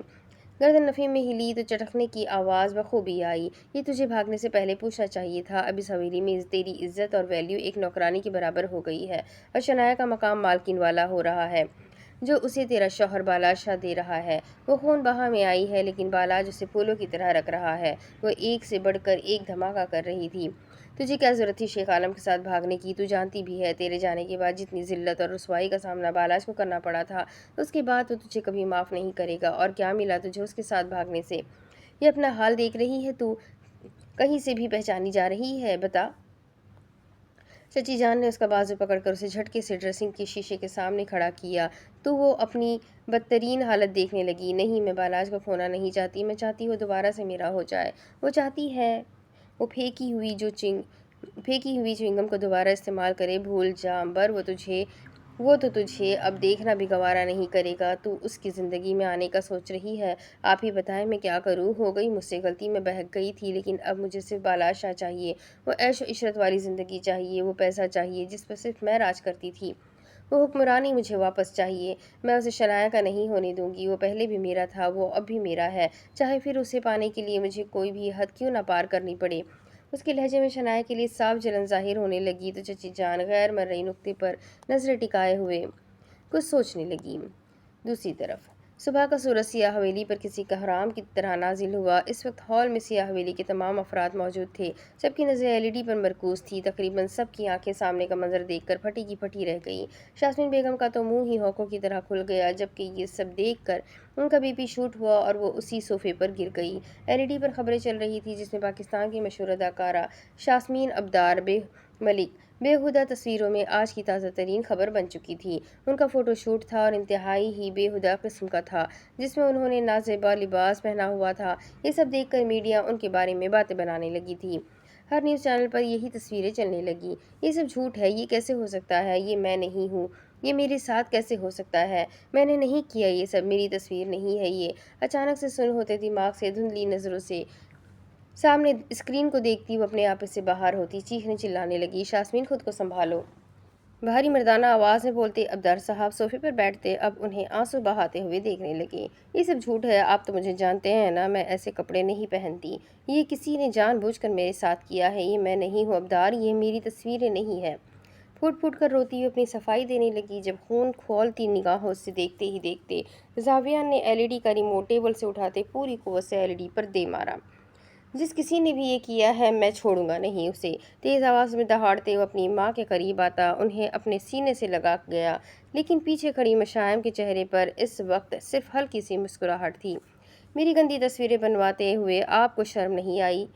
گردن نفی میں ہلی تو چٹکنے کی آواز بخوبی آئی۔ یہ تجھے بھاگنے سے پہلے پوچھنا چاہیے تھا، اب اس حویلی میں تیری عزت اور ویلیو ایک نوکرانی کے برابر ہو گئی ہے، اور شنایا کا مقام مالکن والا ہو رہا ہے۔ جو اسے تیرا شوہر بالاش دے رہا ہے۔ وہ خون بہا میں آئی ہے لیکن بالاج اسے پھولوں کی طرح رکھ رہا ہے۔ وہ ایک سے بڑھ کر ایک دھماکہ کر رہی تھی۔ تجھے کیا ضرورت تھی شیخ عالم کے ساتھ بھاگنے کی؟ تو جانتی بھی ہے تیرے جانے کے بعد جتنی ذلت اور رسوائی کا سامنا بالاج کو کرنا پڑا تھا، اس کے بعد وہ تجھے کبھی معاف نہیں کرے گا۔ اور کیا ملا تجھے اس کے ساتھ بھاگنے سے؟ یہ اپنا حال دیکھ رہی ہے تو کہیں سے بھی پہچانی جا رہی ہے؟ بتا۔ چچی جان نے اس کا بازو پکڑ کر اسے جھٹکے سے ڈریسنگ کے شیشے کے سامنے کھڑا کیا تو وہ اپنی بدترین حالت دیکھنے لگی۔ نہیں، میں بالاج کو کھونا نہیں چاہتی، میں چاہتی ہوں دوبارہ سے میرا ہو جائے۔ وہ چاہتی ہے وہ پھینکی ہوئی چوئنگم کو دوبارہ استعمال کرے۔ بھول جا امبر، وہ تو تجھے اب دیکھنا بھی گوارا نہیں کرے گا۔ تو اس کی زندگی میں آنے کا سوچ رہی ہے؟ آپ ہی بتائیں میں کیا کروں؟ ہو گئی مجھ سے غلطی، میں بہک گئی تھی، لیکن اب مجھے صرف بالاج شاہ چاہیے۔ وہ عیش و عشرت والی زندگی چاہیے، وہ پیسہ چاہیے جس پر صرف میں راج کرتی تھی۔ وہ حکمرانی مجھے واپس چاہیے۔ میں اسے شنایا کا نہیں ہونے دوں گی۔ وہ پہلے بھی میرا تھا، وہ اب بھی میرا ہے، چاہے پھر اسے پانے کے لیے مجھے کوئی بھی حد کیوں نہ پار کرنی پڑے۔ اس کے لہجے میں شنایا کے لیے صاف جلن ظاہر ہونے لگی تو چچی جان غیر مرئی نقطے پر نظریں ٹکائے ہوئے کچھ سوچنے لگی۔ دوسری طرف صبح کا سورج سیاہ حویلی پر کسی کہرام کی طرح نازل ہوا۔ اس وقت ہال میں سیاہ حویلی کے تمام افراد موجود تھے۔ سب کی نظریں LED پر مرکوز تھی۔ تقریباً سب کی آنکھیں سامنے کا منظر دیکھ کر پھٹی کی پھٹی رہ گئیں۔ یاسمین بیگم کا تو منہ ہی ہونکوں کی طرح کھل گیا، جبکہ یہ سب دیکھ کر ان کا BP شوٹ ہوا اور وہ اسی صوفے پر گر گئی۔ LED پر خبریں چل رہی تھیں جس میں پاکستان کی مشہور اداکارہ شاسمین ابدار ملک بےہودہ تصویروں میں آج کی تازہ ترین خبر بن چکی تھی۔ ان کا فوٹو شوٹ تھا اور انتہائی ہی بےہودہ قسم کا تھا، جس میں انہوں نے نازیبا لباس پہنا ہوا تھا۔ یہ سب دیکھ کر میڈیا ان کے بارے میں باتیں بنانے لگی تھی۔ ہر نیوز چینل پر یہی تصویریں چلنے لگیں۔ یہ سب جھوٹ ہے، یہ کیسے ہو سکتا ہے؟ یہ میں نہیں ہوں، یہ میرے ساتھ کیسے ہو سکتا ہے؟ میں نے نہیں کیا یہ سب، میری تصویر نہیں ہے یہ۔ اچانک سے سن ہوتے دماغ سے دھندلی نظروں سے سامنے اسکرین کو دیکھتی وہ اپنے آپ سے باہر ہوتی، چیخنے چلانے لگی، شاسمین خود کو سنبھالو۔ بھاری مردانہ آواز میں بولتے ابدار صاحب صوفے پر بیٹھتے اب انہیں آنسو بہاتے ہوئے دیکھنے لگے۔ یہ سب جھوٹ ہے، آپ تو مجھے جانتے ہیں نا، میں ایسے کپڑے نہیں پہنتی۔ یہ کسی نے جان بوجھ کر میرے ساتھ کیا ہے، یہ میں نہیں ہوں ابدار، یہ میری تصویریں نہیں ہے۔ پھوٹ پھوٹ کر روتی ہوئی اپنی صفائی دینے لگی جب خون کھولتی نگاہوں سے دیکھتے ہی دیکھتے زاویان نے LED کا ریموٹ ٹیبل سے اٹھاتے پوری قوت سے LED پر دے مارا۔ جس کسی نے بھی یہ کیا ہے میں چھوڑوں گا نہیں اسے۔ تیز آواز میں دہاڑتے وہ اپنی ماں کے قریب آتا انہیں اپنے سینے سے لگا گیا، لیکن پیچھے کھڑی مشائم کے چہرے پر اس وقت صرف ہلکی سی مسکراہٹ تھی۔ میری گندی تصویریں بنواتے ہوئے آپ کو شرم نہیں آئی؟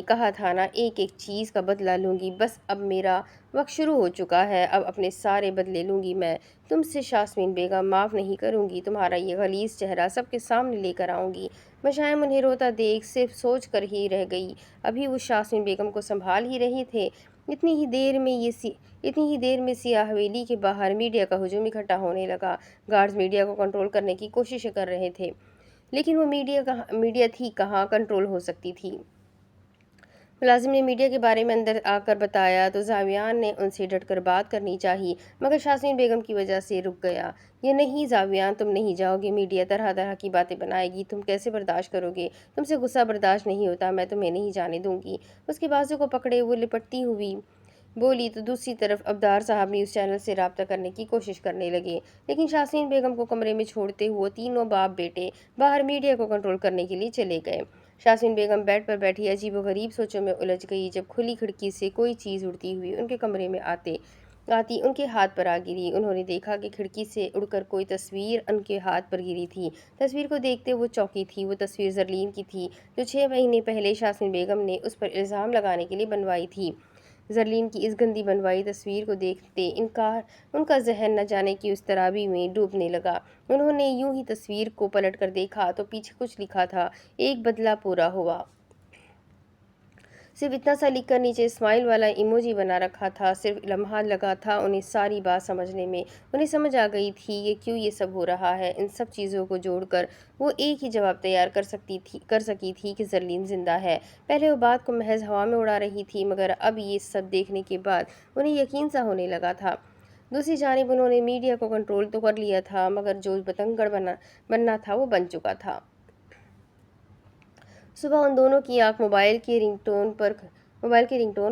کہا تھا نا ایک ایک چیز کا بدلہ لوں گی، بس اب میرا وقت شروع ہو چکا ہے، اب اپنے سارے بدلے لوں گی میں تم سے شاسمین بیگم، معاف نہیں کروں گی، تمہارا یہ غلیظ چہرہ سب کے سامنے لے کر آؤں گی۔ مشائم انہیں روتا دیکھ صرف سوچ کر ہی رہ گئی، ابھی وہ شاسمین بیگم کو سنبھال ہی رہے تھے، اتنی ہی دیر میں سیاہ حویلی کے باہر میڈیا کا ہجوم اکٹھا ہونے لگا۔ گارڈز میڈیا کو کنٹرول کرنے کی کوششیں کر رہے تھے، لیکن وہ میڈیا تھی کہاں کنٹرول ہو سکتی تھی۔ ملازم نے میڈیا کے بارے میں اندر آ کر بتایا تو زاویان نے ان سے ڈٹ کر بات کرنی چاہی، مگر شاسمین بیگم کی وجہ سے رک گیا۔ یہ نہیں زاویان، تم نہیں جاؤ گے، میڈیا طرح طرح کی باتیں بنائے گی، تم کیسے برداشت کرو گے؟ تم سے غصہ برداشت نہیں ہوتا، میں تمہیں نہیں جانے دوں گی۔ اس کے بازو کو پکڑے وہ لپٹتی ہوئی بولی تو دوسری طرف ابدار صاحب نیوز چینل سے رابطہ کرنے کی کوشش کرنے لگے، لیکن شاسمین بیگم کو کمرے میں چھوڑتے ہوئے تینوں باپ بیٹے باہر میڈیا کو کنٹرول کرنے کے لیے چلے گئے۔ شاسمین بیگم بیڈ پر بیٹھی عجیب و غریب سوچوں میں الجھ گئی جب کھلی کھڑکی سے کوئی چیز اڑتی ہوئی ان کے کمرے میں آتی ان کے ہاتھ پر آ گری۔ انہوں نے دیکھا کہ کھڑکی سے اڑ کر کوئی تصویر ان کے ہاتھ پر گری تھی۔ تصویر کو دیکھتے وہ چونکی تھی۔ وہ تصویر زرلین کی تھی جو 6 مہینے پہلے شاسمین بیگم نے اس پر الزام لگانے کے لیے بنوائی تھی۔ زرلین کی اس گندی بنوائی تصویر کو دیکھتے ان کا ذہن نہ جانے کی اس طرابی میں ڈوبنے لگا۔ انہوں نے یوں ہی تصویر کو پلٹ کر دیکھا تو پیچھے کچھ لکھا تھا، ایک بدلہ پورا ہوا۔ صرف اتنا سا لکھ کر نیچے اسمائل والا ایموجی بنا رکھا تھا۔ صرف لمحہ لگا تھا انہیں ساری بات سمجھنے میں۔ انہیں سمجھ آ گئی تھی کہ کیوں یہ سب ہو رہا ہے۔ ان سب چیزوں کو جوڑ کر وہ ایک ہی جواب تیار کر سکی تھی کہ زرلین زندہ ہے۔ پہلے وہ بات کو محض ہوا میں اڑا رہی تھی، مگر اب یہ سب دیکھنے کے بعد انہیں یقین سا ہونے لگا تھا۔ دوسری جانب انہوں نے میڈیا کو کنٹرول تو کر لیا تھا، مگر جو بتنگڑ بننا تھا وہ بن چکا تھا۔ صبح ان دونوں کی آنکھ موبائل کے رنگ ٹون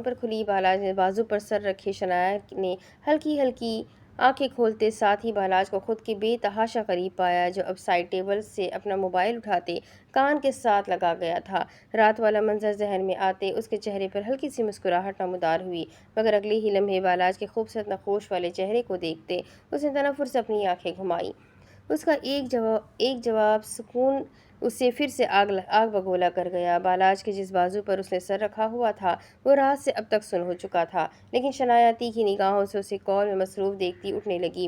پر کھلی۔ بالاج نے بازو پر سر رکھے، شنایا نے ہلکی ہلکی آنکھیں کھولتے ساتھ ہی بالاج کو خود کے بے تحاشا قریب پایا، جو اب سائڈ ٹیبل سے اپنا موبائل اٹھاتے کان کے ساتھ لگا گیا تھا۔ رات والا منظر ذہن میں آتے اس کے چہرے پر ہلکی سی مسکراہٹ نمودار ہوئی، مگر اگلے ہی لمحے بالاج کے خوبصورت نقوش والے چہرے کو دیکھتے اس نے تنفر سے اپنی آنکھیں گھمائیں۔ اس کا ایک جواب سکون اسے پھر سے آگ بگولا کر گیا۔ بالاج کے جس بازو پر اس نے سر رکھا ہوا تھا وہ رات سے اب تک سن ہو چکا تھا، لیکن شنایا تیکھی نگاہوں سے اسے کال میں مصروف دیکھتی اٹھنے لگی۔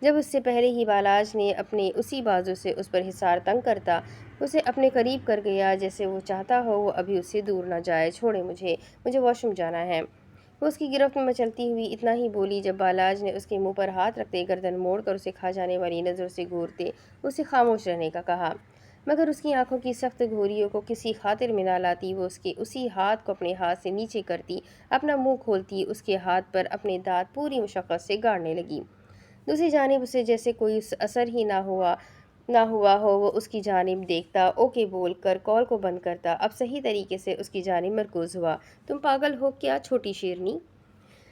جب اس سے پہلے ہی بالاج نے اپنے اسی بازو سے اس پر حصار تنگ کرتا اسے اپنے قریب کر گیا، جیسے وہ چاہتا ہو وہ ابھی اس سے دور نہ جائے۔ چھوڑے مجھے واش روم جانا ہے۔ وہ اس کی گرفت میں مچلتی ہوئی اتنا ہی بولی جب بالاج نے اس کے منہ پر ہاتھ رکھتے گردن موڑ کر اسے کھا جانے والی نظروں سے گھورتے اسے خاموش رہنے کا کہا، مگر اس کی آنکھوں کی سخت گھوریوں کو کسی خاطر میں نہ لاتی وہ اس کے اسی ہاتھ کو اپنے ہاتھ سے نیچے کرتی، اپنا منہ کھولتی اس کے ہاتھ پر اپنے دانت پوری مشقت سے گاڑنے لگی۔ دوسری جانب اسے جیسے کوئی اثر ہی نہ ہوا ہو، وہ اس کی جانب دیکھتا، اوکے بول کر کال کو بند کرتا، اب صحیح طریقے سے اس کی جانب مرکوز ہوا۔ تم پاگل ہو کیا چھوٹی شیرنی؟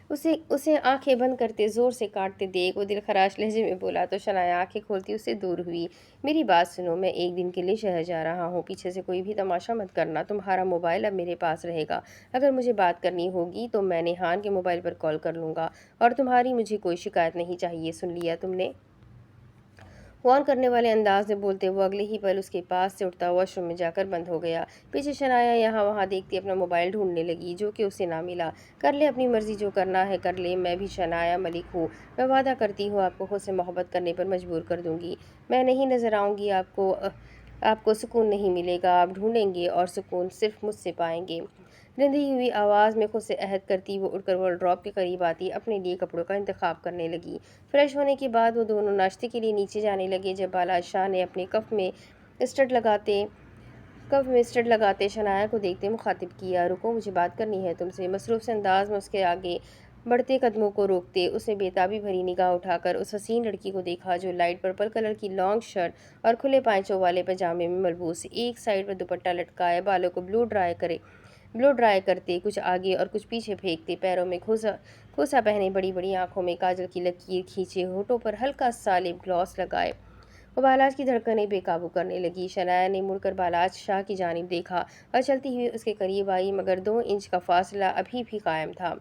اسے آنکھیں بند کرتے زور سے کاٹتے دیکھ وہ دل خراش لہجے میں بولا تو شنایا آنکھیں کھولتی اس سے دور ہوئی۔ میری بات سنو، میں ایک دن کے لیے شہر جا رہا ہوں، پیچھے سے کوئی بھی تماشا مت کرنا، تمہارا موبائل اب میرے پاس رہے گا، اگر مجھے بات کرنی ہوگی تو میں نیہان کے موبائل پر کال کر لوں گا، اور تمہاری مجھے کوئی شکایت نہیں چاہیے، سن لیا تم نے؟ وارن کرنے والے انداز میں بولتے وہ اگلے ہی پل اس کے پاس سے اٹھتا واش روم میں جا کر بند ہو گیا۔ پیچھے شنایا یہاں وہاں دیکھتی اپنا موبائل ڈھونڈنے لگی، جو کہ اسے نہ ملا۔ کر لے اپنی مرضی، جو کرنا ہے کر لے، میں بھی شنایا ملک ہوں، میں وعدہ کرتی ہوں آپ کو خود سے محبت کرنے پر مجبور کر دوں گی، میں نہیں نظر آؤں گی، آپ کو سکون نہیں ملے گا، آپ ڈھونڈیں گے اور سکون صرف مجھ سے پائیں گے۔ رندھی ہوئی آواز میں خود سے عہد کرتی وہ اٹھ کر وارڈروب کے قریب آتی اپنے لیے کپڑوں کا انتخاب کرنے لگی۔ فریش ہونے کے بعد وہ دونوں ناشتے کے لیے نیچے جانے لگے جب بالاج شاہ نے اپنے کف میں اسٹڈ لگاتے شنایا کو دیکھتے مخاطب کیا، رکو مجھے بات کرنی ہے تم سے۔ مصروف سے انداز میں اس کے آگے بڑھتے قدموں کو روکتے اس نے بےتابی بھری نگاہ اٹھا کر اس حسین لڑکی کو دیکھا جو لائٹ پرپل کلر کی لانگ شرٹ اور کھلے پائچوں والے پاجامے میں ملبوس، ایک سائڈ پر دوپٹہ لٹکائے، بالوں کو بلو ڈرائی کرتے کچھ آگے اور کچھ پیچھے پھینکتے، پیروں میں کھوسا پہنے، بڑی بڑی آنکھوں میں کاجل کی لکیر کھینچے، ہونٹوں پر ہلکا سا لپ گلاس لگائے وہ بالاج کی دھڑکنیں بے قابو کرنے لگی۔ شنایا نے مڑ کر بالاج شاہ کی جانب دیکھا اور چلتی ہوئی اس کے قریب آئی، مگر 2 انچ کا فاصلہ ابھی بھی قائم تھا،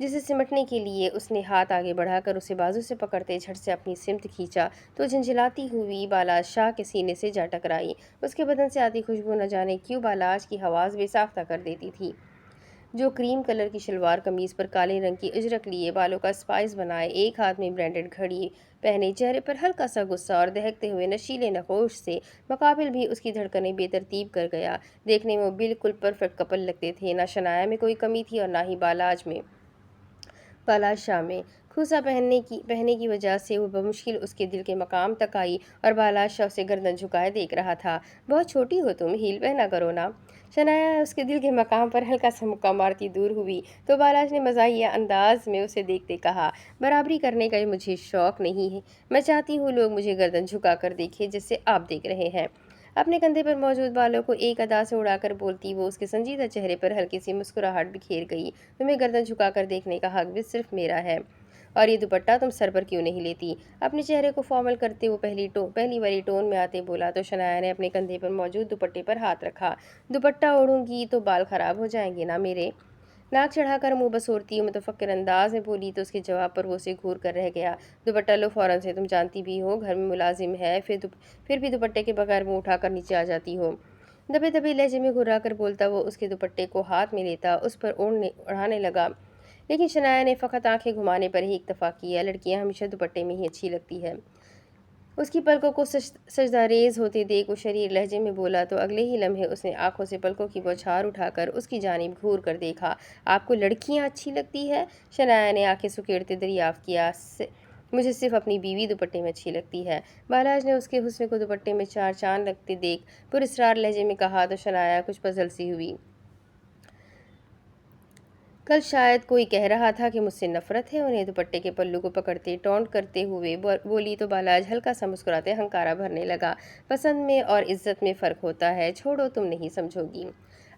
جسے سمٹنے کے لیے اس نے ہاتھ آگے بڑھا کر اسے بازو سے پکڑتے جھٹ سے اپنی سمت کھینچا تو جھنجھلاتی ہوئی بالاج شاہ کے سینے سے جا ٹکرائی۔ اس کے بدن سے آتی خوشبو نہ جانے کیوں بالاج کی حواس بے ساختہ کر دیتی تھی، جو کریم کلر کی شلوار قمیض پر کالے رنگ کی اجرک لیے، بالوں کا اسپائس بنائے، ایک ہاتھ میں برانڈڈ گھڑی پہنے، چہرے پر ہلکا سا غصہ اور دہکتے ہوئے نشیلے نقوش سے مقابل بھی اس کی دھڑکنیں بے ترتیب کر گیا۔ دیکھنے میں وہ بالکل پرفیکٹ کپل لگتے تھے، نہ شنایا میں کوئی کمی تھی اور نہ ہی بالاج شاہ میں۔ کھوسا پہننے کی وجہ سے وہ بمشکل اس کے دل کے مقام تک آئی اور بالاج شاہ اسے گردن جھکائے دیکھ رہا تھا۔ بہت چھوٹی ہو تم، ہیل پہنا کرو نا۔ شنایا اس کے دل کے مقام پر ہلکا سا مکہ مارتی دور ہوئی تو بالاج نے مزاحیہ انداز میں اسے دیکھتے کہا، برابری کرنے کا مجھے شوق نہیں ہے، میں چاہتی ہوں لوگ مجھے گردن جھکا کر دیکھیں جیسے آپ دیکھ رہے ہیں۔ اپنے کندھے پر موجود بالوں کو ایک ادا سے اڑا کر بولتی وہ اس کے سنجیدہ چہرے پر ہلکی سی مسکراہٹ بکھیر گئی، تمہیں گردن جھکا کر دیکھنے کا حق بھی صرف میرا ہے، اور یہ دوپٹہ تم سر پر کیوں نہیں لیتی؟ اپنے چہرے کو فارمل کرتے وہ پہلی والی ٹون میں آتے بولا تو شنایا نے اپنے کندھے پر موجود دوپٹے پر ہاتھ رکھا، دوپٹہ اوڑھوں گی تو بال خراب ہو جائیں گے نا میرے؟ ناک چڑھا کر منہ بسورتی متفکر انداز میں بولی تو اس کے جواب پر وہ اسے گھور کر رہ گیا، دوپٹہ لو فوراً سے، تم جانتی بھی ہو گھر میں ملازم ہے، پھر بھی دوپٹے کے بغیر منہ اٹھا کر نیچے آ جاتی ہو۔ دبے دبے لہجے میں گھرا کر بولتا وہ اس کے دوپٹے کو ہاتھ میں لیتا اس پر اڑانے لگا، لیکن شنایا نے فقط آنکھیں گھمانے پر ہی اکتفا کیا، لڑکیاں ہمیشہ دوپٹے میں ہی اچھی لگتی ہے۔ اس کی پلکوں کو سجدہ ریز ہوتے دیکھ وہ شریر لہجے میں بولا تو اگلے ہی لمحے اس نے آنکھوں سے پلکوں کی بوچھار اٹھا کر اس کی جانب گھور کر دیکھا، آپ کو لڑکیاں اچھی لگتی ہے؟ شنایا نے آنکھیں سکیڑتے دریافت کیا، مجھے صرف اپنی بیوی دوپٹے میں اچھی لگتی ہے۔ بالاج نے اس کے حسن کو دوپٹے میں 4 چاند لگتے دیکھ پراسرار لہجے میں کہا تو شنایا کچھ پزل سی ہوئی، کل شاید کوئی کہہ رہا تھا کہ مجھ سے نفرت ہے انہیں؟ دوپٹے کے پلو کو پکڑتے ٹونٹ کرتے ہوئے بولی تو بالاج ہلکا سا مسکراتے ہنکارا بھرنے لگا، پسند میں اور عزت میں فرق ہوتا ہے، چھوڑو تم نہیں سمجھو گی۔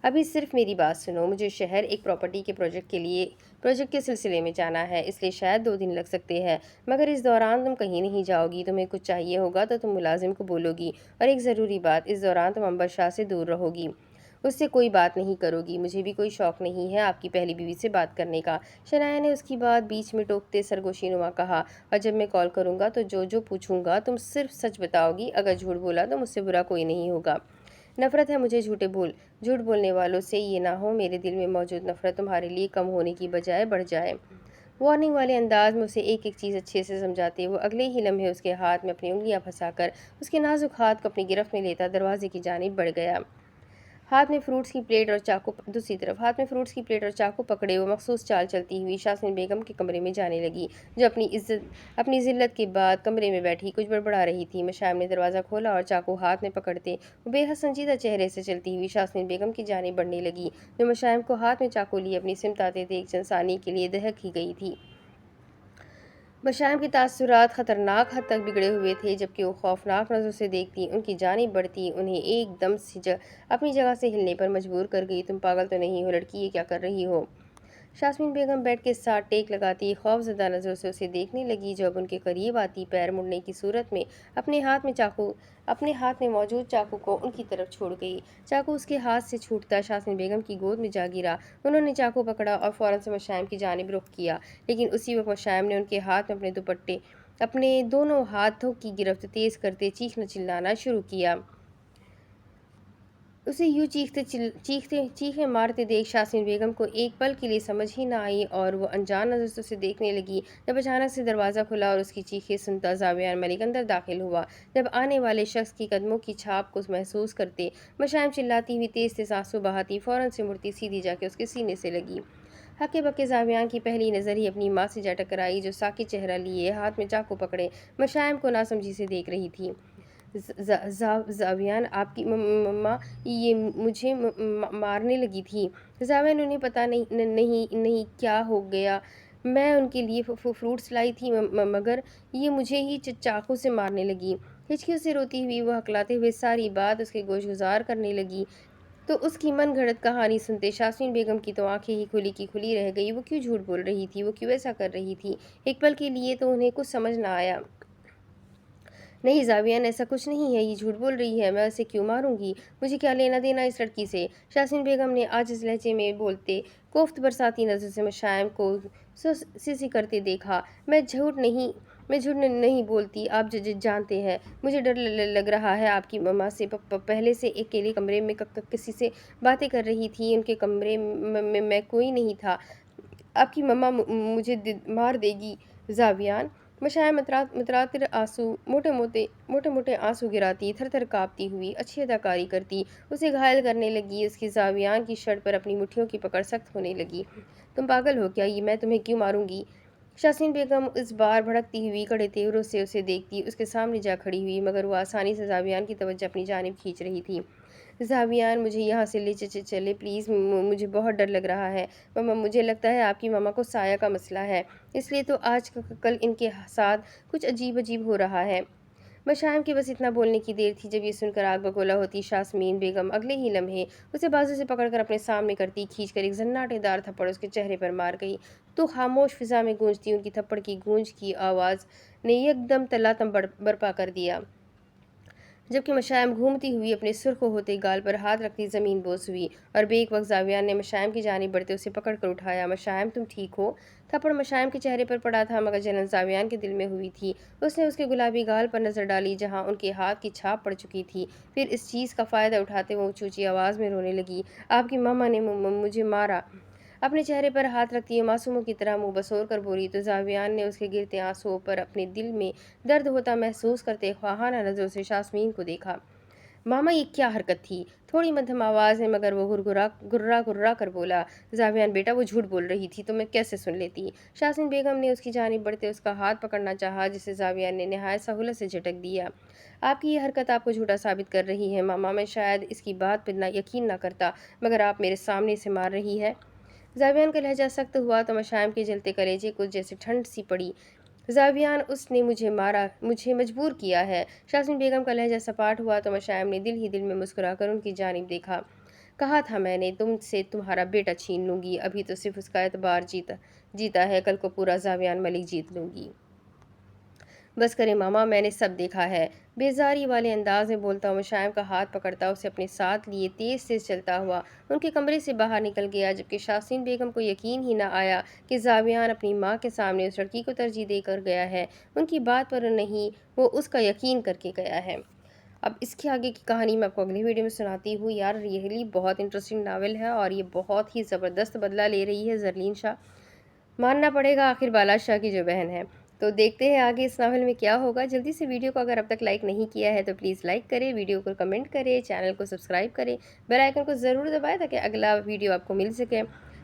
ابھی صرف میری بات سنو، مجھے شہر ایک پراپرٹی کے پروجیکٹ کے سلسلے میں جانا ہے، اس لیے شاید 2 دن لگ سکتے ہیں، مگر اس دوران تم کہیں نہیں جاؤ گی۔ تمہیں کچھ چاہیے ہوگا تو تم ملازم کو بولو گی، اور ایک ضروری بات، اس دوران تم عنبر شاہ سے دور رہو گی، اس سے کوئی بات نہیں کرو گی۔ مجھے بھی کوئی شوق نہیں ہے آپ کی پہلی بیوی سے بات کرنے کا۔ شنایا نے اس کی بات بیچ میں ٹوکتے سرگوشی نما کہا، اور جب میں کال کروں گا تو جو پوچھوں گا تم صرف سچ بتاؤ گی، اگر جھوٹ بولا تو مجھ سے برا کوئی نہیں ہوگا۔ نفرت ہے مجھے جھوٹ بولنے والوں سے، یہ نہ ہو میرے دل میں موجود نفرت تمہارے لیے کم ہونے کی بجائے بڑھ جائے۔ وارننگ والے انداز میں اسے ایک ایک چیز اچھے سے سمجھاتے وہ اگلے ہی لمحے اس کے ہاتھ میں اپنی انگلیاں پھنسا کر اس کے نازک ہاتھ کو اپنی گرفت میں لیتا دروازے کی جانب بڑھ گیا۔ ہاتھ میں فروٹس کی پلیٹ اور چاقو پکڑے وہ مخصوص چال چلتی ہوئی شاسمین بیگم کے کمرے میں جانے لگی، جو اپنی ذلت کے بعد کمرے میں بیٹھی کچھ بڑبڑا رہی تھی۔ مشائم نے دروازہ کھولا اور چاقو ہاتھ میں پکڑتے وہ بے حد سنجیدہ چہرے سے چلتی ہوئی شاسمین بیگم کی جانب بڑھنے لگی، جو مشائم کو ہاتھ میں چاقو لیے اپنی سمت آتے تھے ایک چند ثانیے کے لیے دہک ہی گئی تھی۔ مشائم کے تاثرات خطرناک حد تک بگڑے ہوئے تھے، جبکہ وہ خوفناک نظروں سے دیکھتی، ان کی جانب بڑھتی، انہیں ایک دم سے اپنی جگہ سے ہلنے پر مجبور کر گئی۔ تم پاگل تو نہیں ہو لڑکی، یہ کیا کر رہی ہو؟ شاسمین بیگم بیڈ کے ساتھ ٹیک لگاتی خوف زدہ نظروں سے اسے دیکھنے لگی، جو اب ان کے قریب آتی پیر مڑنے کی صورت میں اپنے ہاتھ میں موجود چاقو کو ان کی طرف چھوڑ گئی۔ چاقو اس کے ہاتھ سے چھوٹتا شاسمین بیگم کی گود میں جا گرا۔ انہوں نے چاقو پکڑا اور فوراً سے مشائم کی جانب رخ کیا، لیکن اسی وقت مشائم نے ان کے ہاتھ میں اپنے دونوں ہاتھوں کی گرفت تیز کرتے چیخنا چلانا شروع کیا۔ اسے یوں چیخیں مارتے دیکھ شاسمین بیگم کو ایک پل کے لیے سمجھ ہی نہ آئی اور وہ انجان نظر سے اسے دیکھنے لگی، جب اچانک سے دروازہ کھلا اور اس کی چیخیں سنتا زاویان ملک اندر داخل ہوا۔ جب آنے والے شخص کی قدموں کی چھاپ کو محسوس کرتے مشائم چلاتی ہوئی تیز تیز آنسو بہاتی فوراً سے مڑتی سیدھی جا کے اس کے سینے سے لگی۔ ہکے بکے زاویان کی پہلی نظر ہی اپنی ماں سے جا ٹکرائی، جو ساکت چہرہ لیے ہاتھ میں چاقو پکڑے مشائم کو ناسمجھی سے دیکھ رہی تھی۔ زاویان، آپ کی ماں یہ مجھے مارنے لگی تھی۔ زاویان، انہیں پتہ نہیں کیا ہو گیا، میں ان کے لیے فروٹس لائی تھی مگر یہ مجھے ہی چاقو سے مارنے لگی۔ ہچکیوں سے روتی ہوئی وہ ہکلاتے ہوئے ساری بات اس کے گوش گزار کرنے لگی تو اس کی من گھڑت کہانی سنتے شاسمین بیگم کی تو آنکھیں ہی کھلی کی کھلی رہ گئی۔ وہ کیوں جھوٹ بول رہی تھی؟ وہ کیوں ایسا کر رہی تھی؟ ایک پل کے لیے تو انہیں کچھ سمجھ نہ آیا۔ نہیں زاویان، ایسا کچھ نہیں ہے، یہ جھوٹ بول رہی ہے، میں اسے کیوں ماروں گی؟ مجھے کیا لینا دینا اس لڑکی سے؟ شاسمین بیگم نے عاجز لہجے میں بولتے کوفت برساتی نظر سے مشائم کو سی کرتے دیکھا۔ میں جھوٹ نہیں بولتی، آپ جانتے ہیں مجھے ڈر لگ رہا ہے آپ کی ماں سے پہلے سے اکیلے کمرے میں کسی سے باتیں کر رہی تھی، ان کے کمرے میں کوئی نہیں تھا، آپ کی ماں مجھے مار دے گی۔ زاویان، مشائم متراتر موٹے موٹے آنسو گراتی تھر تھر کانپتی ہوئی اچھی اداکاری کرتی اسے گھائل کرنے لگی۔ اس کی زاویان کی شرٹ پر اپنی مٹھیوں کی پکڑ سخت ہونے لگی۔ تم پاگل ہو کیا؟ یہ میں تمہیں کیوں ماروں گی؟ شاسمین بیگم اس بار بھڑکتی ہوئی کڑے تیوروں سے اسے دیکھتی اس کے سامنے جا کھڑی ہوئی، مگر وہ آسانی سے زاویان کی توجہ اپنی جانب کھینچ رہی تھی۔ زاویان، مجھے یہاں سے لے چلے پلیز، مجھے بہت ڈر لگ رہا ہے۔ مجھے لگتا ہے آپ کی ماما کو سایہ کا مسئلہ ہے، اس لیے تو آج کل ان کے ساتھ کچھ عجیب ہو رہا ہے۔ مشائم کے بس اتنا بولنے کی دیر تھی، جب یہ سن کر آگ بگولا ہوتی شاسمین بیگم اگلے ہی لمحے اسے بازو سے پکڑ کر اپنے سامنے کرتی کھینچ کر ایک زناٹے دار تھپڑ اس کے چہرے پر مار گئی تو خاموش فضا میں گونجتی ان کی تھپڑ کی گونج کی آواز نے یکدم تلاتم برپا کر دیا، جبکہ مشائم گھومتی ہوئی اپنے سرخ ہوتے گال پر ہاتھ رکھتی زمین بوس ہوئی، اور بیک وقت زاویان نے مشائم کی جانب بڑھتے اسے پکڑ کر اٹھایا۔ مشائم، تم ٹھیک ہو؟ تھپڑ مشائم کے چہرے پر پڑا تھا، مگر جلن زاویان کے دل میں ہوئی تھی۔ اس نے اس کے گلابی گال پر نظر ڈالی جہاں ان کے ہاتھ کی چھاپ پڑ چکی تھی، پھر اس چیز کا فائدہ اٹھاتے وہ اونچی اونچی آواز میں رونے لگی، آپ کی ماما نے مجھے مارا۔ اپنے چہرے پر ہاتھ رکھتی معصوموں کی طرح منہ بسور کر بولی تو زاویان نے اس کے گرتے آنسوؤں پر اپنے دل میں درد ہوتا محسوس کرتے خواہانہ نظروں سے شاسمین کو دیکھا۔ ماما، یہ کیا حرکت تھی؟ تھوڑی مدھم آواز میں مگر وہ گررا کر بولا۔ زاویان بیٹا، وہ جھوٹ بول رہی تھی تو میں کیسے سن لیتی؟ شاسمین بیگم نے اس کی جانب بڑھتے اس کا ہاتھ پکڑنا چاہا، جسے زاویان نے نہایت سہولت سے جھٹک دیا۔ آپ کی یہ حرکت آپ کو جھوٹا ثابت کر رہی ہے ماما، میں شاید اس کی بات پر یقین نہ کرتا، مگر آپ میرے سامنے اسے مار رہی ہے۔ زاویان کا لہجہ سخت ہوا تو مشائم کے جلتے کلیجے کو جیسے ٹھنڈ سی پڑی۔ زاویان، اس نے مجھے مجبور کیا ہے۔ شاسمین بیگم کا لہجہ سپاٹ ہوا تو مشائم نے دل ہی دل میں مسکرا کر ان کی جانب دیکھا۔ کہا تھا میں نے تم سے تمہارا بیٹا چھین لوں گی، ابھی تو صرف اس کا اعتبار جیتا ہے، کل کو پورا زاویان ملک جیت لوں گی۔ بس کرے ماما، میں نے سب دیکھا ہے، بیزاری والے انداز میں بولتا ہوا مشائم کا ہاتھ پکڑتا اسے اپنے ساتھ لیے تیز تیز چلتا ہوا ان کے کمرے سے باہر نکل گیا، جبکہ شاسین بیگم کو یقین ہی نہ آیا کہ زاویان اپنی ماں کے سامنے اس لڑکی کو ترجیح دے کر گیا ہے، ان کی بات پر نہیں، وہ اس کا یقین کر کے گیا ہے۔ اب اس کے آگے کی کہانی میں آپ کو اگلی ویڈیو میں سناتی ہوں۔ یار ریئلی بہت انٹرسٹنگ ناول ہے اور یہ بہت ہی زبردست بدلہ لے رہی ہے زرلین شاہ، ماننا پڑے گا، آخر بالا شاہ کی جو بہن ہے۔ تو دیکھتے ہیں آگے اس ناول میں کیا ہوگا۔ جلدی سے ویڈیو کو اگر اب تک لائک نہیں کیا ہے تو پلیز لائک کریں، ویڈیو کو کمنٹ کریں، چینل کو سبسکرائب کریں، بیل آئیکن کو ضرور دبائیں تاکہ اگلا ویڈیو آپ کو مل سکے۔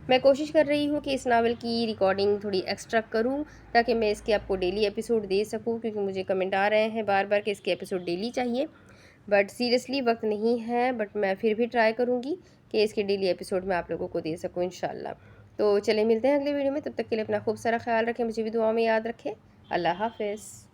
میں کوشش کر رہی ہوں کہ اس ناول کی ریکارڈنگ تھوڑی ایکسٹرا کروں تاکہ میں اس کے آپ کو ڈیلی ایپیسوڈ دے سکوں، کیونکہ مجھے کمنٹ آ رہے ہیں بار بار کہ اس کے ایپیسوڈ ڈیلی چاہیے، بٹ سیریسلی وقت نہیں ہے، بٹ میں پھر بھی ٹرائی کروں گی کہ اس کے ڈیلی ایپیسوڈ میں آپ لوگوں کو دے سکوں انشاءاللہ۔ تو چلیں ملتے ہیں اگلے ویڈیو میں، تب تک کے لیے اپنا خوب سارا خیال رکھیں، مجھے بھی دعاؤں میں یاد رکھیں۔ اللہ حافظ۔